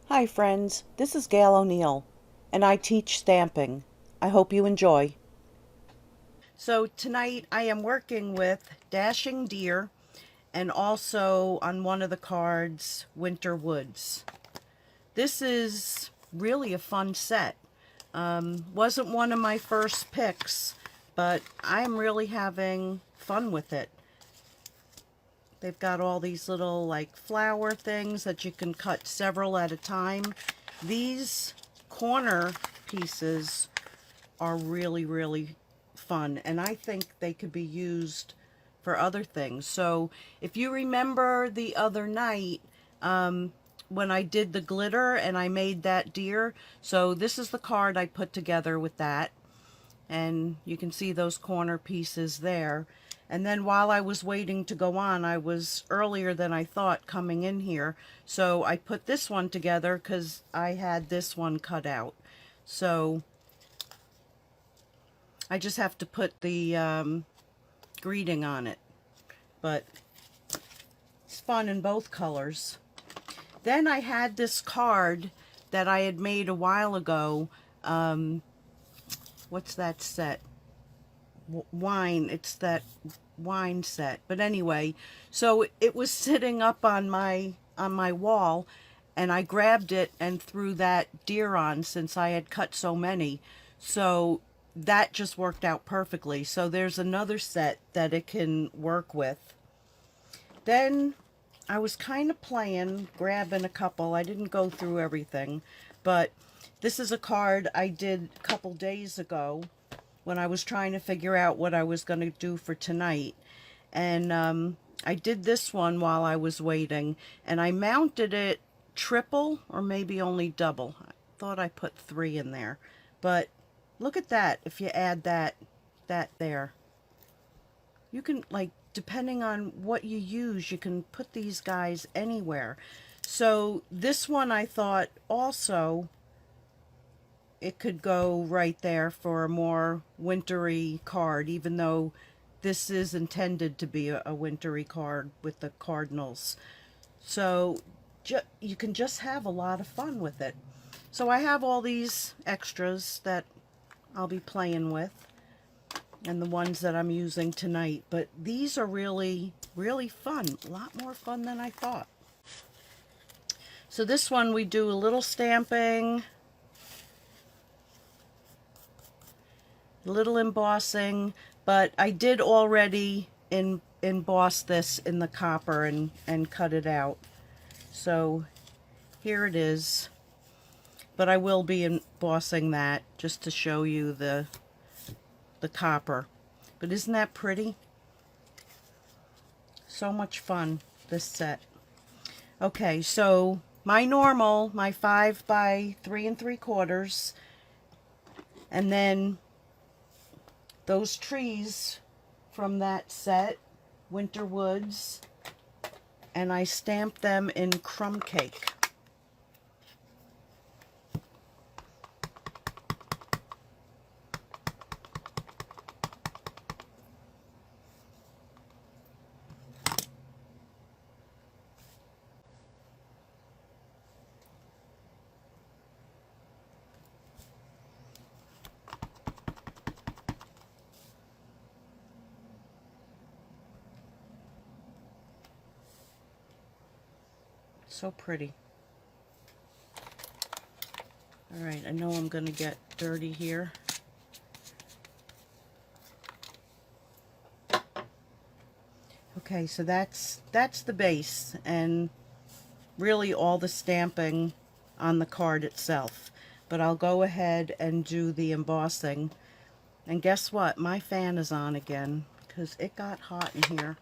Hi friends, this is Gail O'Neill, and I teach stamping. I hope you enjoy. So tonight I am working with Dashing Deer and also on one of the cards, Winter Woods. This is really a fun set. Wasn't one of my first picks, but I'm really having fun with it. They've got all these little like flower things that you can cut several at a time. These corner pieces are really fun, and I think they could be used for other things. So if you remember the other night when I did the glitter and I made that deer, so this is the card I put together with that, and you can see those corner pieces there. And then while I was waiting to go on, I was earlier than I thought coming in here, so I put this one together because I had this one cut out. So I just have to put the greeting on it, but it's fun in both colors. Then I had this card that I had made a while ago. What's that set? Wine. It's that wine set. But anyway, so it was sitting up on my wall, and I grabbed it and threw that deer on since I had cut so many. So that just worked out perfectly. So there's another set that it can work with. Then I was kind of playing, grabbing a couple. I didn't go through everything, but this is a card I did a couple days ago when I was trying to figure out what I was going to do for tonight. And I did this one while I was waiting, and I mounted it triple or maybe only double. I thought I put 3 in there, but look at that. If you add that there, you can, like, depending on what you use, you can put these guys anywhere. So this one I thought also it could go right there for a more wintry card, even though this is intended to be a wintry card with the cardinals. So you can just have a lot of fun with it. So I have all these extras that I'll be playing with, and the ones that I'm using tonight. But these are really fun. A lot more fun than I thought. So this one we do a little stamping, a little embossing, but I did already emboss this in the copper and cut it out. So here it is. But I will be embossing that just to show you the copper. But isn't that pretty? So much fun, this set. Okay, so my normal, my 5 by 3 3/4, and then those trees from that set, Winter Woods, and I stamped them in crumb cake. So pretty. All right, I know I'm gonna get dirty here. Okay, so that's the base, and really all the stamping on the card itself. But I'll go ahead and do the embossing. And guess what? My fan is on again because it got hot in here.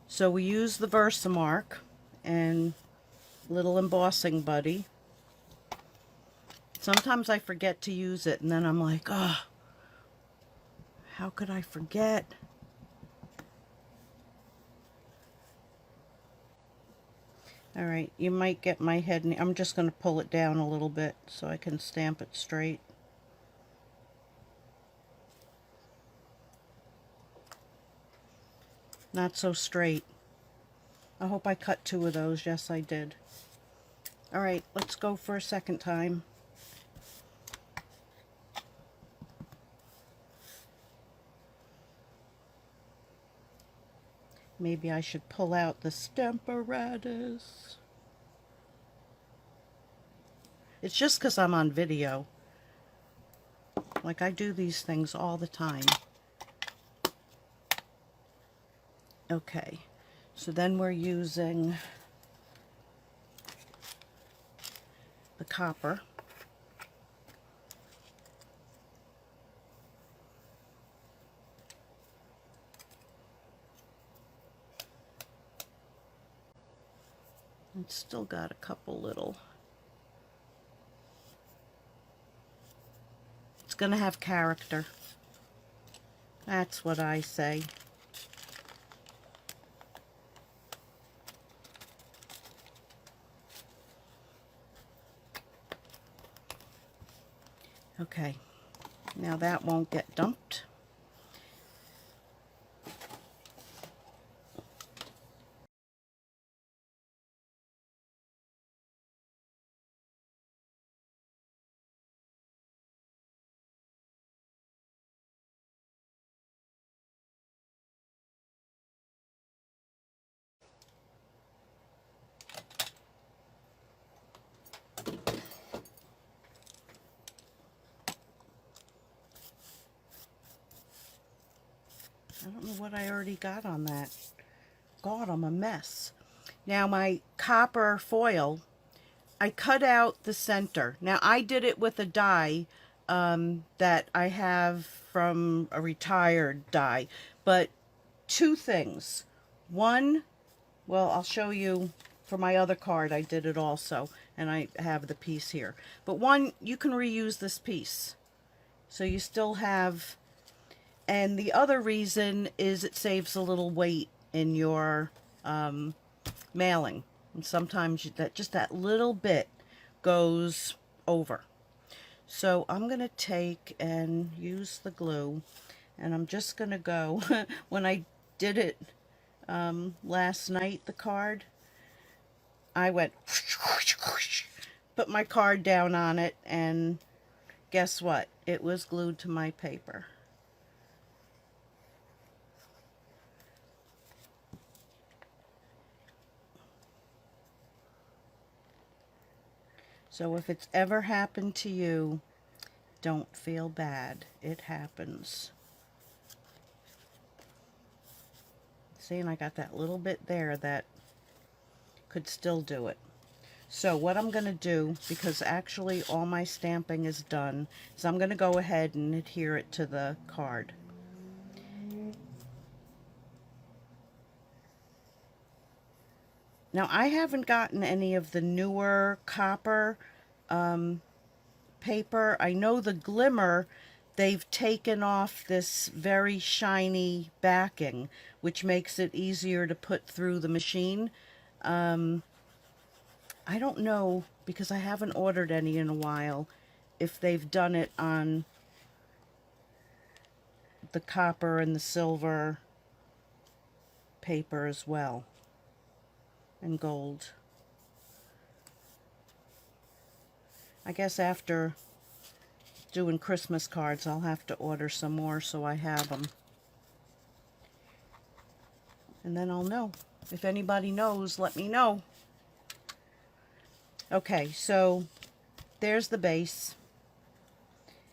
So we use the Versamark and little embossing buddy. Sometimes I forget to use it, and then I'm like, oh, how could I forget? All right, you might get my head. I'm just going to pull it down a little bit so I can stamp it straight. Not so straight. I hope I cut 2 of those. Yes, I did. All right, let's go for a second time. Maybe I should pull out the Stamparatus. It's just because I'm on video. Like, I do these things all the time. Okay, so then we're using the copper. It's still got a couple little... It's going to have character. That's what I say. Okay, now that won't get dumped. I don't know what I already got on that. God, I'm a mess. Now my copper foil, I cut out the center. Now I did it with a die that I have from a retired die. But two things. One, well, I'll show you for my other card. I did it also, and I have the piece here. But one, you can reuse this piece. So you still have... And the other reason is it saves a little weight in your mailing. And sometimes that just that little bit goes over. So I'm going to take and use the glue, and I'm just going to go, when I did it last night, the card, I went, put my card down on it, and guess what? It was glued to my paper. So if it's ever happened to you, don't feel bad. It happens. See, and I got that little bit there that could still do it. So what I'm going to do, because actually all my stamping is done, is I'm going to go ahead and adhere it to the card. Now I haven't gotten any of the newer copper paper. I know the Glimmer, they've taken off this very shiny backing, which makes it easier to put through the machine. I don't know, because I haven't ordered any in a while, if they've done it on the copper and the silver paper as well, and gold. I guess after doing Christmas cards, I'll have to order some more so I have them. And then I'll know. If anybody knows, let me know. Okay, so there's the base.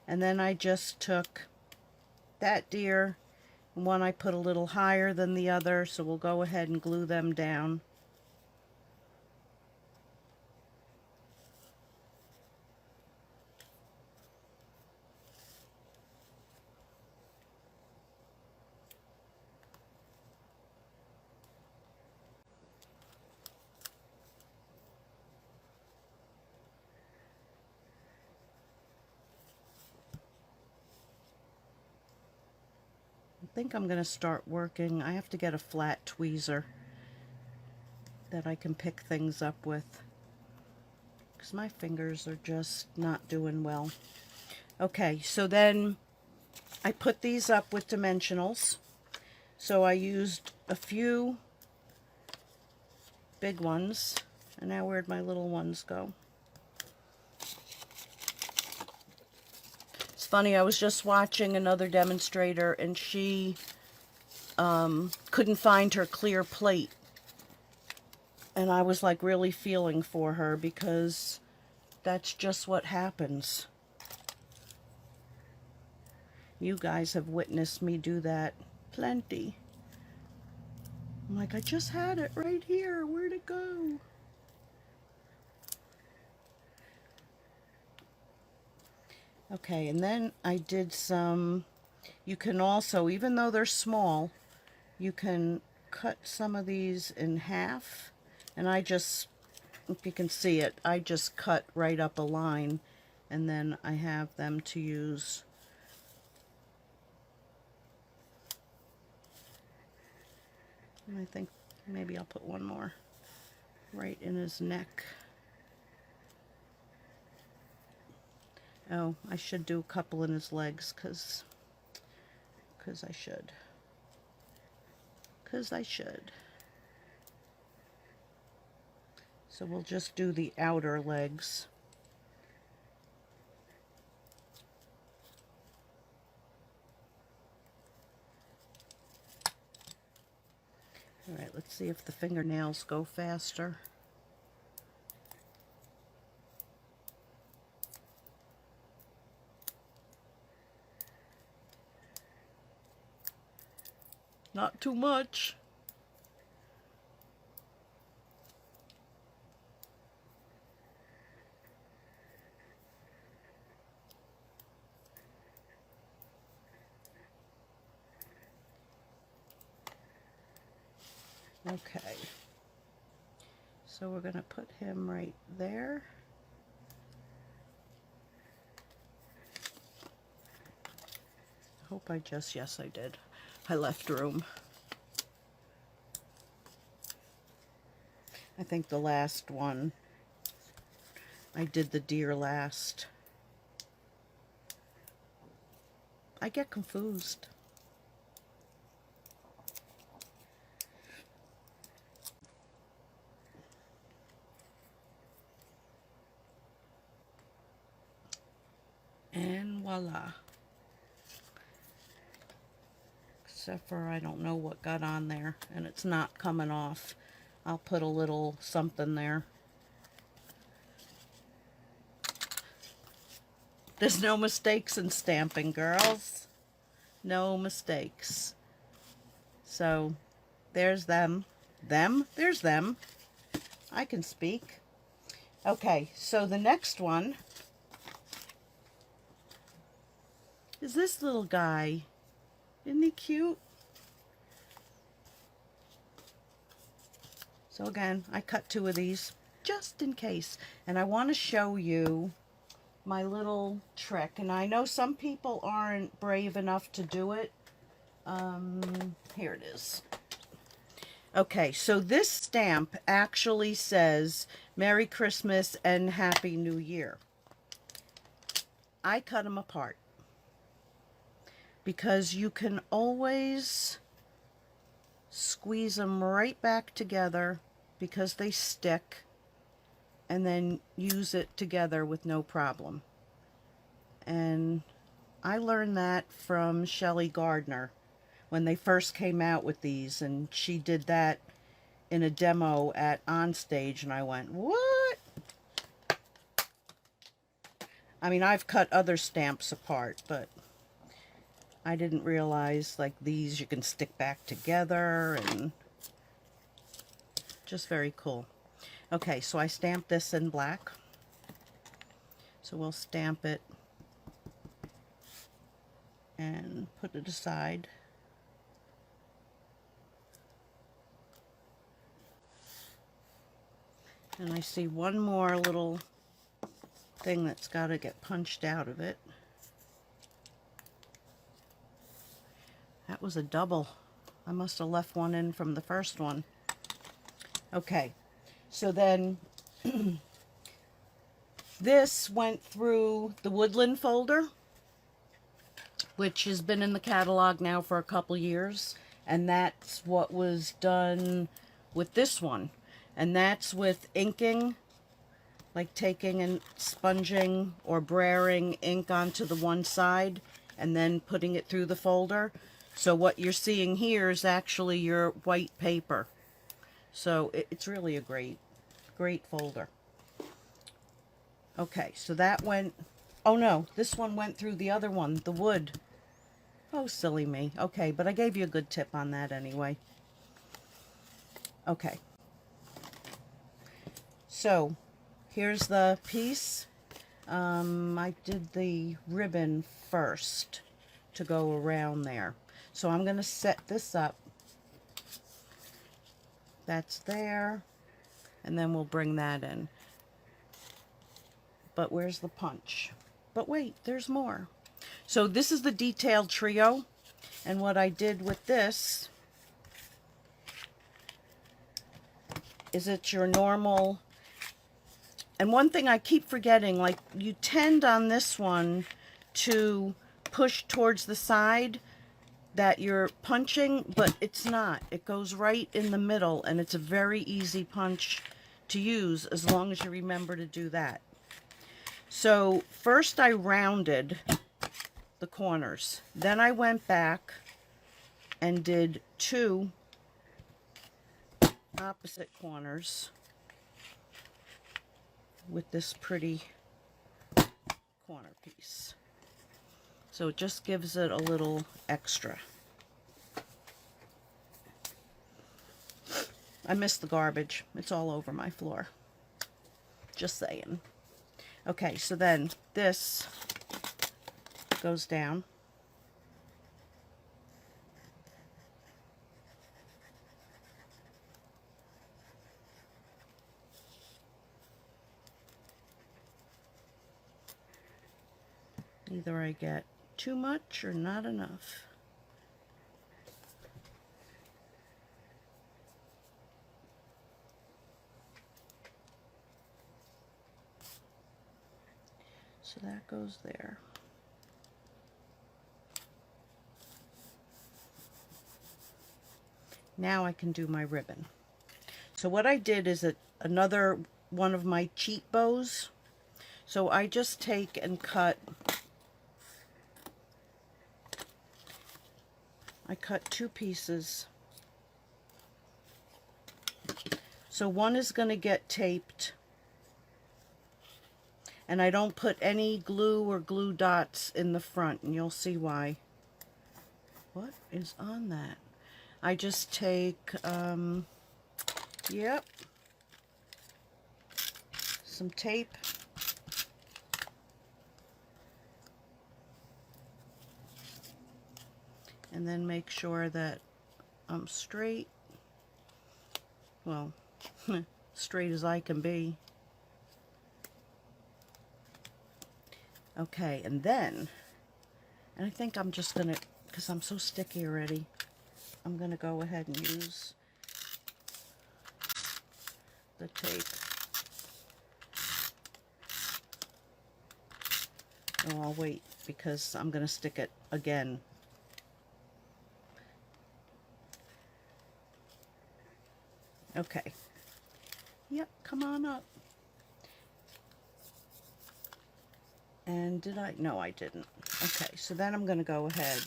And then I just took that deer, and one I put a little higher than the other, so we'll go ahead and glue them down. I think I'm going to start working. I have to get a flat tweezer that I can pick things up with, because my fingers are just not doing well. Okay, so then I put these up with dimensionals. So I used a few big ones, And now where'd my little ones go? It's funny, I was just watching another demonstrator and she couldn't find her clear plate. And I was like really feeling for her because that's just what happens. You guys have witnessed me do that plenty. I'm like, I just had it right here. Where'd it go? Okay, and then I did some, you can also, even though they're small, you can cut some of these in half. And I just, if you can see it, I just cut right up a line. And then I have them to use. And I think maybe I'll put one more right in his neck. Oh, I should do a couple in his legs because I should. Because I should. So we'll just do the outer legs. All right, let's see if the fingernails go faster. Not too much. Okay. So we're going to put him right there. I hope I just, yes I did. I left room. I think the last one, I did the deer last. I get confused. And voila. Except for I don't know what got on there and it's not coming off. I'll put a little something there. There's no mistakes in stamping, girls. No mistakes. So there's them. There's them. I can speak. Okay, so the next one is this little guy. Isn't he cute? So again, I cut 2 of these just in case. And I want to show you my little trick. And I know some people aren't brave enough to do it. Here it is. Okay, so this stamp actually says Merry Christmas and Happy New Year. I cut them apart because you can always squeeze them right back together because they stick, and then use it together with no problem. And I learned that from Shelley Gardner when they first came out with these, and she did that in a demo at Onstage, and I went, what? I mean, I've cut other stamps apart, but I didn't realize like these you can stick back together, and just very cool. Okay, so I stamped this in black. So we'll stamp it and put it aside. And I see one more little thing that's got to get punched out of it. That was a double. I must have left one in from the first one. Okay, so then this went through the Woodland folder, which has been in the catalog now for a couple years, and that's what was done with this one. And that's with inking, like taking and sponging or brairing ink onto the one side and then putting it through the folder. So what you're seeing here is actually your white paper. So it's really a great folder. Okay, so that went, oh no, this one went through the other one, the wood. Oh, silly me. Okay, but I gave you a good tip on that anyway. Okay. So, here's the piece. I did the ribbon first to go around there. So I'm going to set this up. That's there. And then we'll bring that in. But where's the punch? But wait, there's more. So this is the detailed trio. And what I did with this is it's your normal. And one thing I keep forgetting, like you tend on this one to push towards the side that you're punching, but it's not. It goes right in the middle, and it's a very easy punch to use as long as you remember to do that. So first I rounded the corners. Then I went back and did 2 opposite corners with this pretty corner piece. So it just gives it a little extra. I missed the garbage. It's all over my floor. Just saying. Okay, so then this goes down. Either I get too much or not enough. So that goes there. Now I can do my ribbon. So what I did is another one of my cheat bows. So I just take and cut. I cut 2 pieces. So one is going to get taped. And I don't put any glue or glue dots in the front, and you'll see why. What is on that? I just take, yep, some tape. And then make sure that I'm straight. Well, straight as I can be. Okay, and then, and I think I'm just gonna, because I'm so sticky already, I'm gonna go ahead and use the tape. Oh, I'll wait, because I'm gonna stick it again. Okay. Yep, come on up. And did I? No, I didn't. Okay, so then I'm going to go ahead.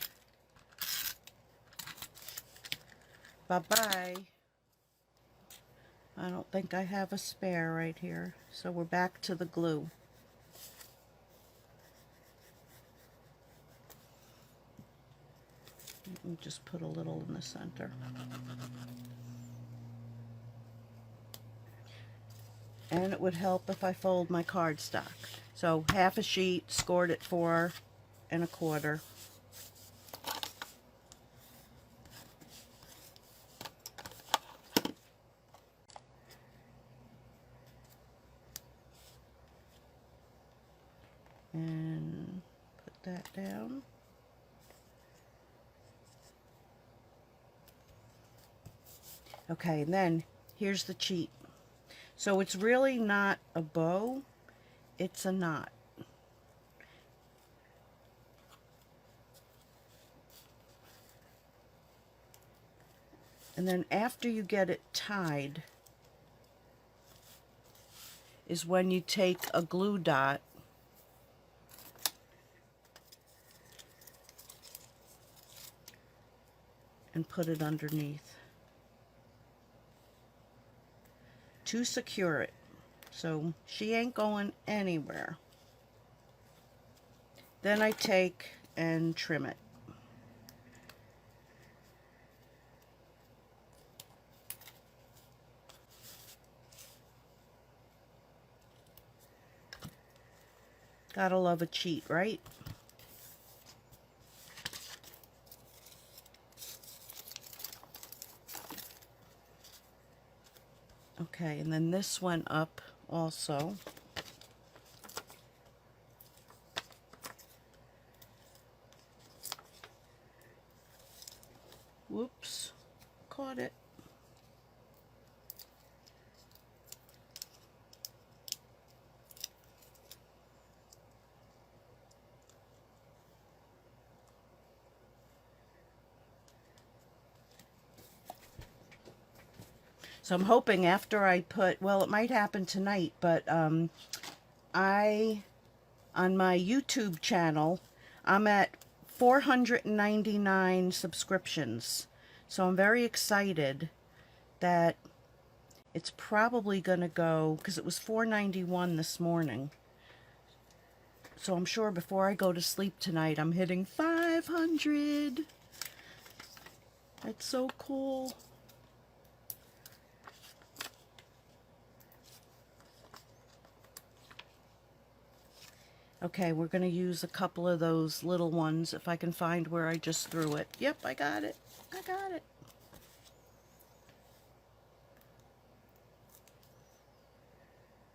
Bye-bye. I don't think I have a spare right here. So we're back to the glue. Let me just put a little in the center. And it would help if I fold my cardstock. So half a sheet, scored at 4 1/4. And put that down. Okay, and then here's the cheat. So it's really not a bow, it's a knot. And then after you get it tied, is when you take a glue dot and put it underneath to secure it. So she ain't going anywhere. Then I take and trim it. Gotta love a cheat, right? Okay, and then this went up also. Whoops, caught it. So I'm hoping after I put, well, it might happen tonight, but on my YouTube channel, I'm at 499 subscriptions. So I'm very excited that it's probably going to go, because it was 491 this morning. So I'm sure before I go to sleep tonight, I'm hitting 500. That's so cool. Okay, we're going to use a couple of those little ones if I can find where I just threw it. Yep, I got it. I got it.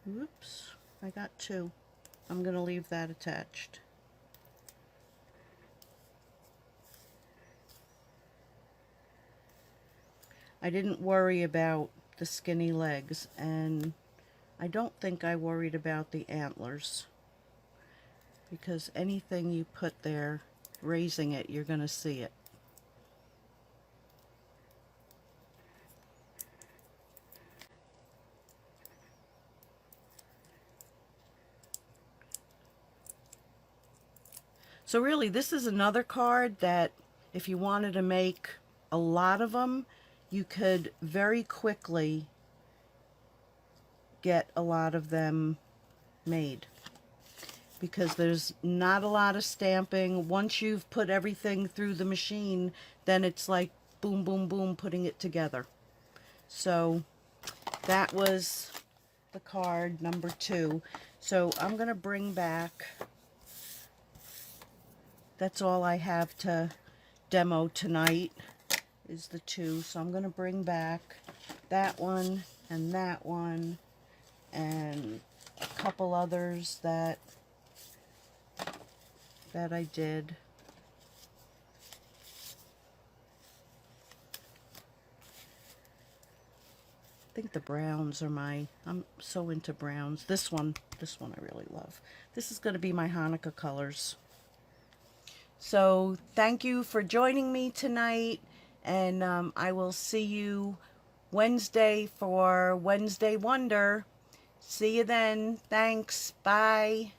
Whoops, I got two. I'm going to leave that attached. I didn't worry about the skinny legs, and I don't think I worried about the antlers, because anything you put there, raising it, you're going to see it. So really, this is another card that if you wanted to make a lot of them, you could very quickly get a lot of them made, because there's not a lot of stamping. Once you've put everything through the machine, then it's like boom, boom, boom, putting it together. So that was the card number 2. So I'm going to bring back, that's all I have to demo tonight is the 2. So I'm going to bring back that one and a couple others that I did. I think the browns are I'm so into browns. This one I really love. This is going to be my Hanukkah colors. So thank you for joining me tonight, and I will see you Wednesday for Wednesday Wonder. See you then. Thanks. Bye.